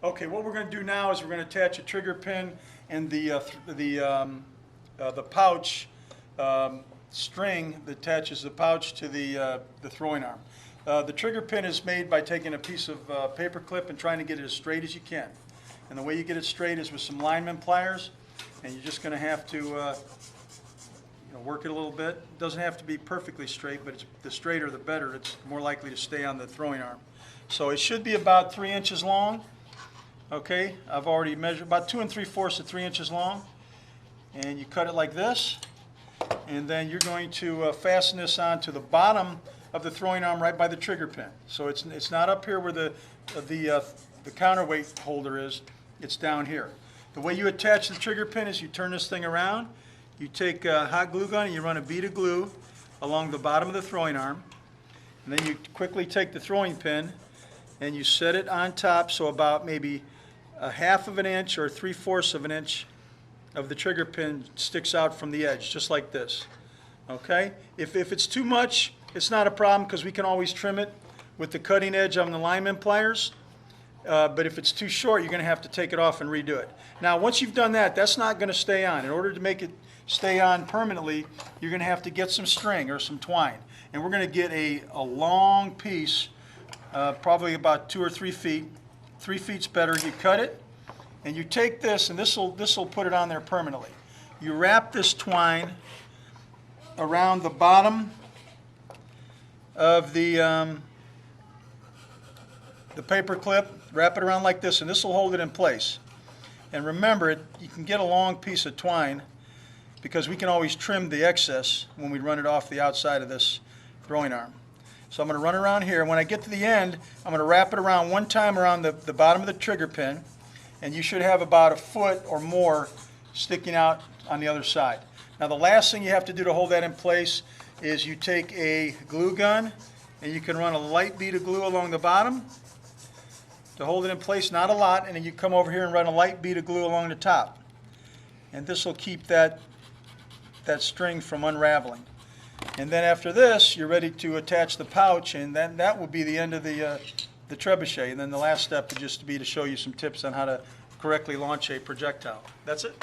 Okay, what we're going to do now is we're going to attach a trigger pin and the pouch string that attaches the pouch to the throwing arm. The trigger pin is made by taking a piece of paper clip and trying to get it as straight as you can. And the way you get it straight is with some lineman pliers, and you're just going to have to work it a little bit. It doesn't have to be perfectly straight, but the straighter the better. It's more likely to stay on the throwing arm. So it should be about 3 inches long. Okay, I've already measured about 2 3/4 to 3 inches long. And you cut it like this. And then you're going to fasten this onto the bottom of the throwing arm right by the trigger pin. So it's not up here where the counterweight holder is. It's down here. The way you attach the trigger pin is you turn this thing around. You take a hot glue gun and you run a bead of glue along the bottom of the throwing arm. And then you quickly take the throwing pin and you set it on top, so about maybe a 1/2 of an inch or 3/4 of an inch of the trigger pin sticks out from the edge, just like this. Okay? If it's too much, it's not a problem because we can always trim it with the cutting edge on the lineman pliers. But if it's too short, you're going to have to take it off and redo it. Now, once you've done that, that's not going to stay on. In order to make it stay on permanently, you're going to have to get some string or some twine. And we're going to get a long piece, probably about 2 or 3 feet. 3 feet's better. You cut it, and you take this, and this will put it on there permanently. You wrap this twine around the bottom of the paper clip. Wrap it around like this, and this will hold it in place. And remember, you can get a long piece of twine because we can always trim the excess when we run it off the outside of this throwing arm. So I'm going to run around here. When I get to the end, I'm going to wrap it around one time around the bottom of the trigger pin, and you should have about 1 foot or more sticking out on the other side. Now the last thing you have to do to hold that in place is you take a glue gun and you can run a light bead of glue along the bottom to hold it in place, not a lot, and then you come over here and run a light bead of glue along the top. And this will keep that string from unraveling. And then after this, you're ready to attach the pouch, and then that will be the end of the trebuchet. And then the last step would just be to show you some tips on how to correctly launch a projectile. That's it.